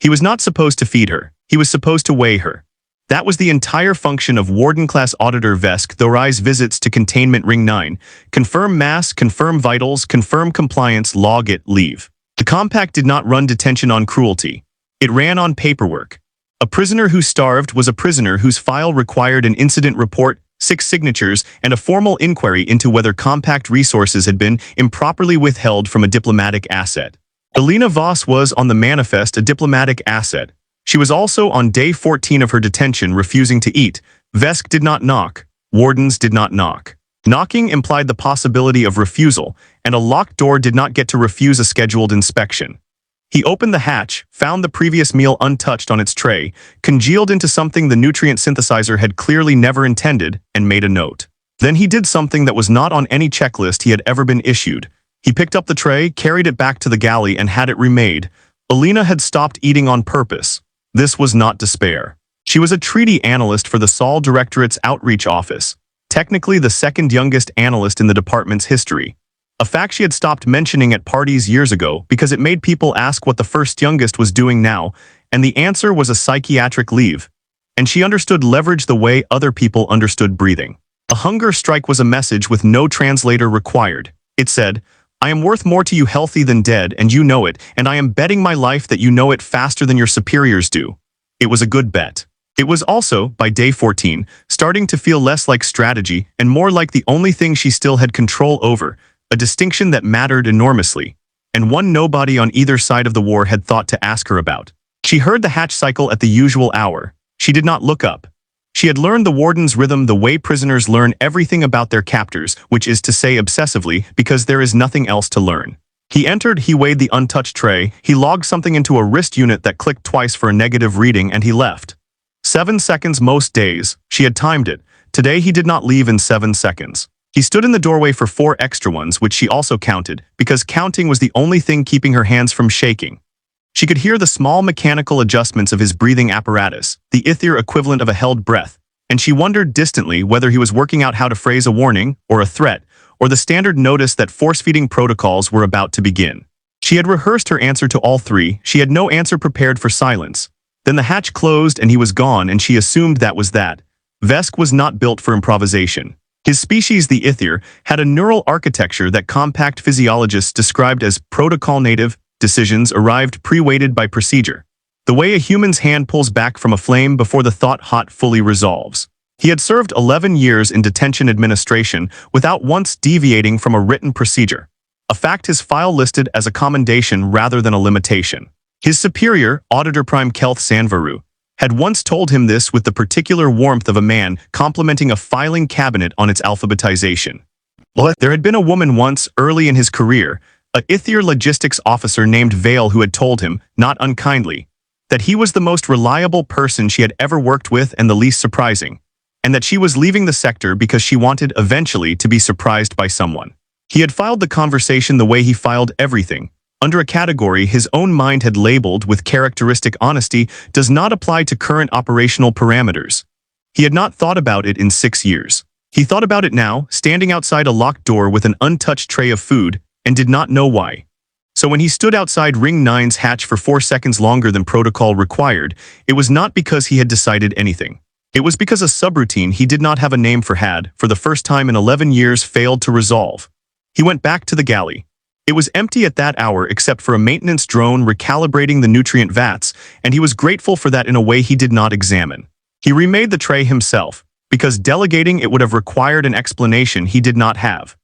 He was not supposed to feed her. He was supposed to weigh her. That was the entire function of Warden-Class Auditor Vessk Tho-Rai's visits to Containment Ring 9. Confirm mass, confirm vitals, confirm compliance, log it, leave. The compact did not run detention on cruelty. It ran on paperwork. A prisoner who starved was a prisoner whose file required an incident report, 6 signatures, and a formal inquiry into whether compact resources had been improperly withheld from a diplomatic asset. Elena Voss was, on the manifest, a diplomatic asset. She was also on day 14 of her detention refusing to eat. Vessk did not knock. Wardens did not knock. Knocking implied the possibility of refusal, and a locked door did not get to refuse a scheduled inspection. He opened the hatch, found the previous meal untouched on its tray, congealed into something the nutrient synthesizer had clearly never intended, and made a note. Then he did something that was not on any checklist he had ever been issued. He picked up the tray, carried it back to the galley, and had it remade. Elena had stopped eating on purpose. This was not despair. She was a treaty analyst for the Directorate's outreach office, technically the second youngest analyst in the department's history. A fact she had stopped mentioning at parties years ago because it made people ask what the first youngest was doing now, and the answer was a psychiatric leave. And she understood leverage the way other people understood breathing. A hunger strike was a message with no translator required. It said, "I am worth more to you healthy than dead, and you know it, and I am betting my life that you know it faster than your superiors do." It was a good bet. It was also, by day 14, starting to feel less like strategy and more like the only thing she still had control over, a distinction that mattered enormously, and one nobody on either side of the war had thought to ask her about. She heard the hatch cycle at the usual hour. She did not look up. She had learned the warden's rhythm the way prisoners learn everything about their captors, which is to say obsessively, because there is nothing else to learn. He entered, he weighed the untouched tray, he logged something into a wrist unit that clicked twice for a negative reading, and he left. 7 seconds most days. She had timed it. Today he did not leave in 7 seconds. He stood in the doorway for 4 extra ones, which she also counted, because counting was the only thing keeping her hands from shaking. She could hear the small mechanical adjustments of his breathing apparatus, the Ithir equivalent of a held breath, and she wondered distantly whether he was working out how to phrase a warning, or a threat, or the standard notice that force-feeding protocols were about to begin. She had rehearsed her answer to all 3. She had no answer prepared for silence. Then the hatch closed and he was gone, and she assumed that was that. Vessk was not built for improvisation. His species, the Ithir, had a neural architecture that compact physiologists described as protocol-native. Decisions arrived pre-weighted by procedure. The way a human's hand pulls back from a flame before the thought fully resolves. He had served 11 years in detention administration without once deviating from a written procedure, a fact his file listed as a commendation rather than a limitation. His superior, Auditor Prime Kelth Sanvaru, had once told him this with the particular warmth of a man complimenting a filing cabinet on its alphabetization. There had been a woman once, early in his career, a Ithir logistics officer named Vale, who had told him, not unkindly, that he was the most reliable person she had ever worked with and the least surprising, and that she was leaving the sector because she wanted eventually to be surprised by someone. He had filed the conversation the way he filed everything, under a category his own mind had labeled with characteristic honesty does not apply to current operational parameters. He had not thought about it in 6 years. He thought about it now, standing outside a locked door with an untouched tray of food, and did not know why. So when he stood outside Ring 9's hatch for 4 seconds longer than protocol required, it was not because he had decided anything. It was because a subroutine he did not have a name for had, for the first time in 11 years, failed to resolve. He went back to the galley. It was empty at that hour except for a maintenance drone recalibrating the nutrient vats, and he was grateful for that in a way he did not examine. He remade the tray himself, because delegating it would have required an explanation he did not have.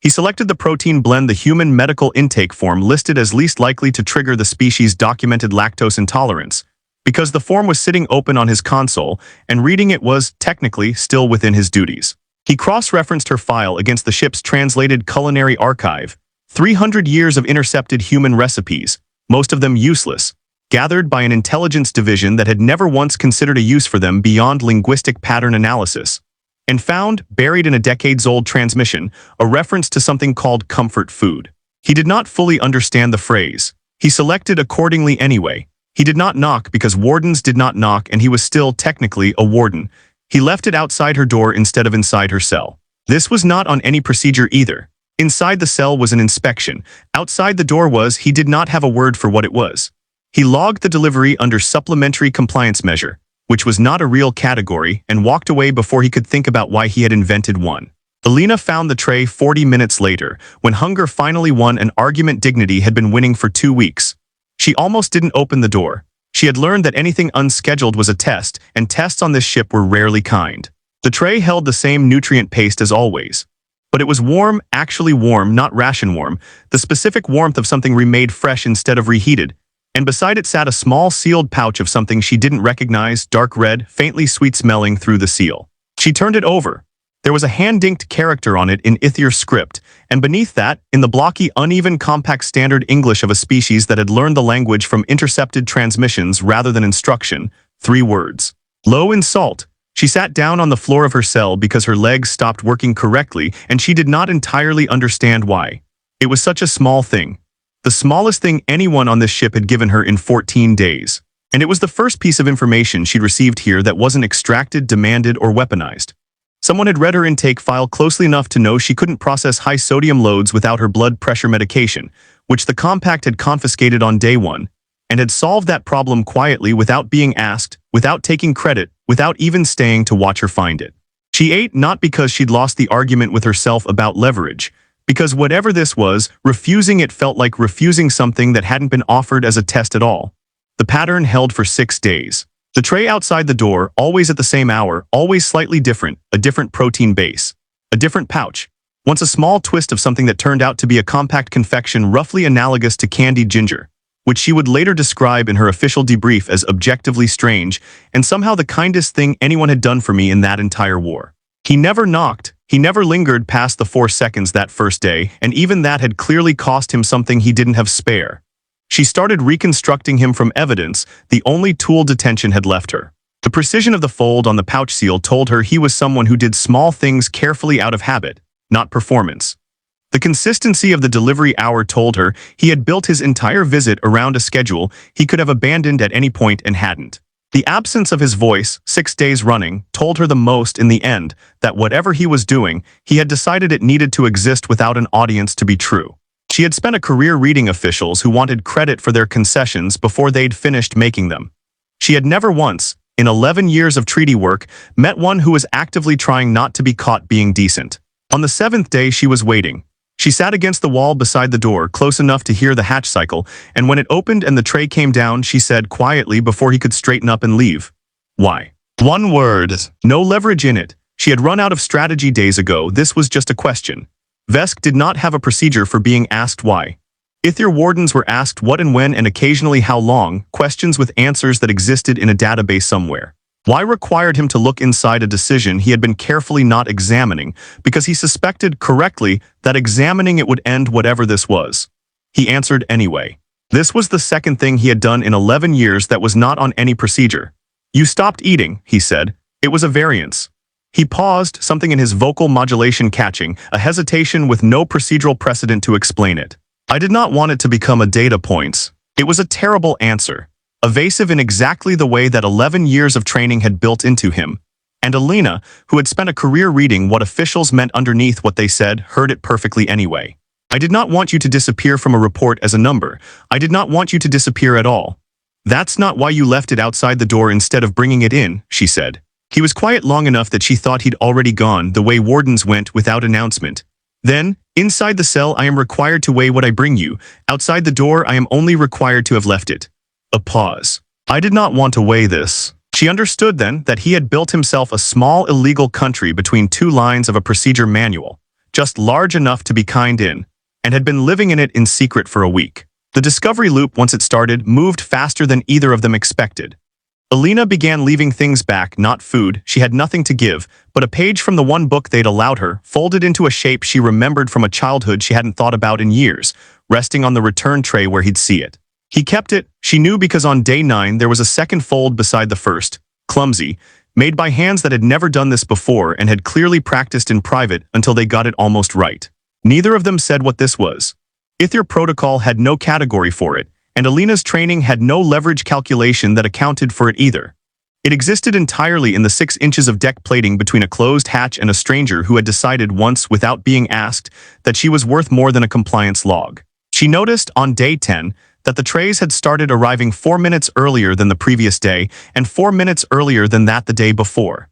He selected the protein blend the human medical intake form listed as least likely to trigger the species' documented lactose intolerance, because the form was sitting open on his console, and reading it was, technically, still within his duties. He cross-referenced her file against the ship's translated culinary archive, 300 years of intercepted human recipes, most of them useless, gathered by an intelligence division that had never once considered a use for them beyond linguistic pattern analysis, and found, buried in a decades-old transmission, a reference to something called comfort food. He did not fully understand the phrase. He selected accordingly anyway. He did not knock because wardens did not knock, and he was still, technically, a warden. He left it outside her door instead of inside her cell. This was not on any procedure either. Inside the cell was an inspection. Outside the door was, he did not have a word for what it was. He logged the delivery under supplementary compliance measure, which was not a real category, and walked away before he could think about why he had invented one. Elena found the tray 40 minutes later, when hunger finally won an argument dignity had been winning for 2 weeks. She almost didn't open the door. She had learned that anything unscheduled was a test, and tests on this ship were rarely kind. The tray held the same nutrient paste as always. But it was warm, actually warm, not ration warm, the specific warmth of something remade fresh instead of reheated, and beside it sat a small sealed pouch of something she didn't recognize, dark red, faintly sweet-smelling through the seal. She turned it over. There was a hand-inked character on it in Ithir script, and beneath that, in the blocky, uneven, compact standard English of a species that had learned the language from intercepted transmissions rather than instruction, 3 words. Low in salt. She sat down on the floor of her cell because her legs stopped working correctly, and she did not entirely understand why. It was such a small thing. The smallest thing anyone on this ship had given her in 14 days. And it was the first piece of information she'd received here that wasn't extracted, demanded, or weaponized. Someone had read her intake file closely enough to know she couldn't process high sodium loads without her blood pressure medication, which the compact had confiscated on day 1, and had solved that problem quietly without being asked, without taking credit, without even staying to watch her find it. She ate not because she'd lost the argument with herself about leverage, because whatever this was, refusing it felt like refusing something that hadn't been offered as a test at all. The pattern held for 6 days. The tray outside the door, always at the same hour, always slightly different, a different protein base. A different pouch. Once a small twist of something that turned out to be a compact confection roughly analogous to candied ginger, which she would later describe in her official debrief as objectively strange, and somehow the kindest thing anyone had done for me in that entire war. He never knocked, he never lingered past the 4 seconds that first day, and even that had clearly cost him something he didn't have spare. She started reconstructing him from evidence, the only tool detention had left her. The precision of the fold on the pouch seal told her he was someone who did small things carefully out of habit, not performance. The consistency of the delivery hour told her he had built his entire visit around a schedule he could have abandoned at any point and hadn't. The absence of his voice, 6 days running, told her the most in the end, that whatever he was doing, he had decided it needed to exist without an audience to be true. She had spent a career reading officials who wanted credit for their concessions before they'd finished making them. She had never once, in 11 years of treaty work, met one who was actively trying not to be caught being decent. On the 7th day she was waiting. She sat against the wall beside the door, close enough to hear the hatch cycle, and when it opened and the tray came down, she said quietly before he could straighten up and leave. Why? 1 word. No leverage in it. She had run out of strategy days ago. This was just a question. Vessk did not have a procedure for being asked why. Ithir wardens were asked what and when and occasionally how long, questions with answers that existed in a database somewhere. Why required him to look inside a decision he had been carefully not examining, because he suspected correctly that examining it would end whatever this was. He answered anyway. This was the second thing he had done in 11 years that was not on any procedure. You stopped eating, he said. It was a variance. He paused, something in his vocal modulation catching, a hesitation with no procedural precedent to explain it. I did not want it to become a data points. It was a terrible answer. Evasive in exactly the way that 11 years of training had built into him. And Elena, who had spent a career reading what officials meant underneath what they said, heard it perfectly anyway. I did not want you to disappear from a report as a number. I did not want you to disappear at all. That's not why you left it outside the door instead of bringing it in, she said. He was quiet long enough that she thought he'd already gone, the way wardens went without announcement. Then, inside the cell I am required to weigh what I bring you. Outside the door I am only required to have left it. A pause. I did not want to weigh this. She understood then that he had built himself a small illegal country between 2 lines of a procedure manual, just large enough to be kind in, and had been living in it in secret for a week. The discovery loop, once it started, moved faster than either of them expected. Elena began leaving things back, not food. She had nothing to give, but a page from the one book they'd allowed her, folded into a shape she remembered from a childhood she hadn't thought about in years, resting on the return tray where he'd see it. He kept it, she knew, because on day 9 there was a second fold beside the first, clumsy, made by hands that had never done this before and had clearly practiced in private until they got it almost right. Neither of them said what this was. Ithir protocol had no category for it, and Elena's training had no leverage calculation that accounted for it either. It existed entirely in the 6 inches of deck plating between a closed hatch and a stranger who had decided once, without being asked, that she was worth more than a compliance log. She noticed, on day 10, that the trays had started arriving 4 minutes earlier than the previous day and 4 minutes earlier than that the day before.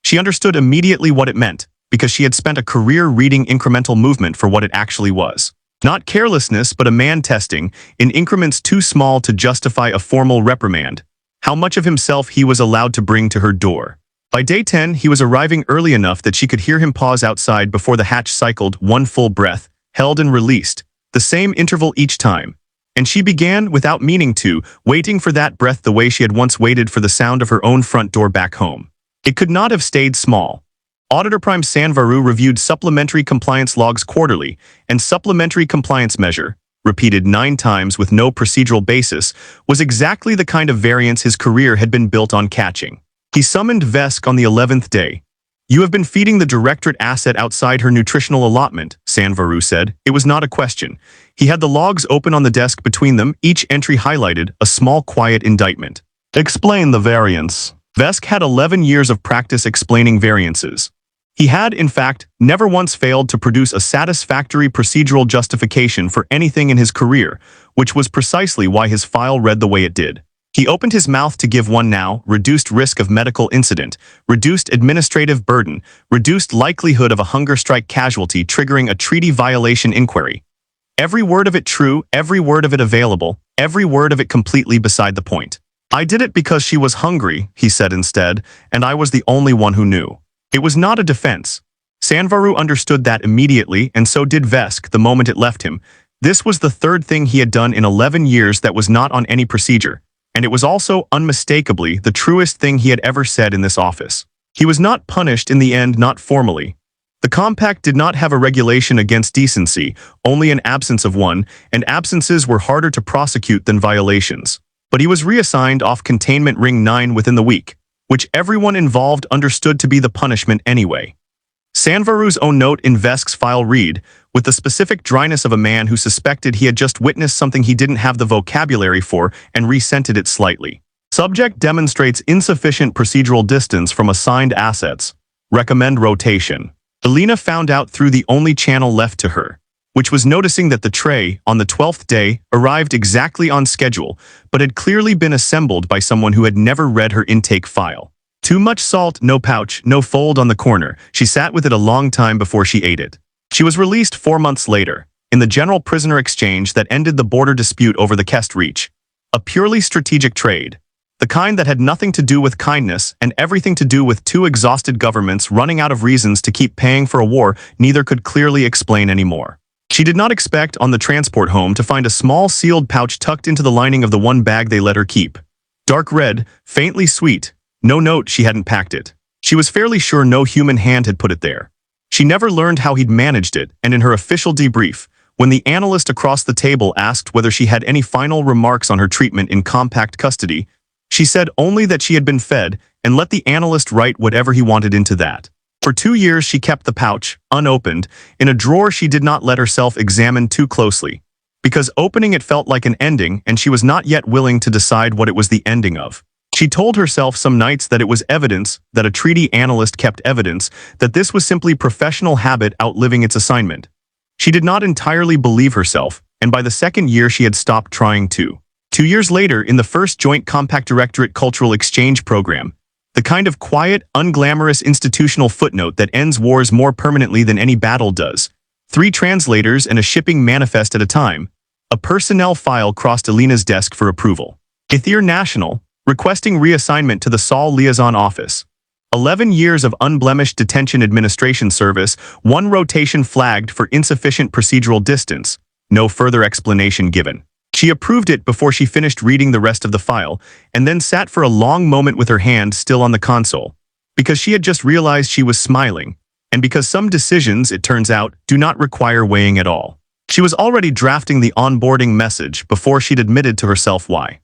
She understood immediately what it meant, because she had spent a career reading incremental movement for what it actually was. Not carelessness, but a man testing, in increments too small to justify a formal reprimand, how much of himself he was allowed to bring to her door. By day 10, he was arriving early enough that she could hear him pause outside before the hatch cycled one full breath, held and released, the same interval each time. And she began, without meaning to, waiting for that breath the way she had once waited for the sound of her own front door back home. It could not have stayed small. Auditor Prime Sanvaru reviewed supplementary compliance logs quarterly, and supplementary compliance measure, repeated 9 times with no procedural basis, was exactly the kind of variance his career had been built on catching. He summoned Vessk on the 11th day. "You have been feeding the Directorate asset outside her nutritional allotment," Sanvaru said. It was not a question. He had the logs open on the desk between them, each entry highlighted, a small quiet indictment. "Explain the variance." Vessk had 11 years of practice explaining variances. He had, in fact, never once failed to produce a satisfactory procedural justification for anything in his career, which was precisely why his file read the way it did. He opened his mouth to give one now: reduced risk of medical incident, reduced administrative burden, reduced likelihood of a hunger strike casualty triggering a treaty violation inquiry. Every word of it true, every word of it available, every word of it completely beside the point. "I did it because she was hungry," he said instead, "and I was the only one who knew." It was not a defense. Sanvaru understood that immediately, and so did Vessk the moment it left him. This was the third thing he had done in 11 years that was not on any procedure, and it was also unmistakably the truest thing he had ever said in this office. He was not punished in the end, not formally. The compact did not have a regulation against decency, only an absence of one, and absences were harder to prosecute than violations. But he was reassigned off Containment Ring 9 within the week, which everyone involved understood to be the punishment anyway. Sanvaru's own note in Vesk's file read, with the specific dryness of a man who suspected he had just witnessed something he didn't have the vocabulary for and resented it slightly. Subject demonstrates insufficient procedural distance from assigned assets. Recommend rotation. Elena found out through the only channel left to her, which was noticing that the tray, on the 12th day, arrived exactly on schedule, but had clearly been assembled by someone who had never read her intake file. Too much salt, no pouch, no fold on the corner. She sat with it a long time before she ate it. She was released 4 months later, in the general prisoner exchange that ended the border dispute over the Kest Reach. A purely strategic trade. The kind that had nothing to do with kindness and everything to do with 2 exhausted governments running out of reasons to keep paying for a war neither could clearly explain anymore. She did not expect on the transport home to find a small sealed pouch tucked into the lining of the one bag they let her keep. Dark red, faintly sweet. No note she hadn't packed it. She was fairly sure no human hand had put it there. She never learned how he'd managed it, and in her official debrief, when the analyst across the table asked whether she had any final remarks on her treatment in compact custody, she said only that she had been fed and let the analyst write whatever he wanted into that. For 2 years she kept the pouch, unopened, in a drawer she did not let herself examine too closely, because opening it felt like an ending and she was not yet willing to decide what it was the ending of. She told herself some nights that it was evidence, that a treaty analyst kept evidence, that this was simply professional habit outliving its assignment. She did not entirely believe herself, and by the 2nd year she had stopped trying to. 2 years later, in the first Joint Compact Directorate Cultural Exchange Program, the kind of quiet, unglamorous institutional footnote that ends wars more permanently than any battle does, 3 translators and a shipping manifest at a time, a personnel file crossed Elena's desk for approval. Ithir National, requesting reassignment to the Sol Liaison Office. 11 years of unblemished detention administration service, 1 rotation flagged for insufficient procedural distance, no further explanation given. She approved it before she finished reading the rest of the file, and then sat for a long moment with her hand still on the console, because she had just realized she was smiling, and because some decisions, it turns out, do not require weighing at all. She was already drafting the onboarding message before she'd admitted to herself why.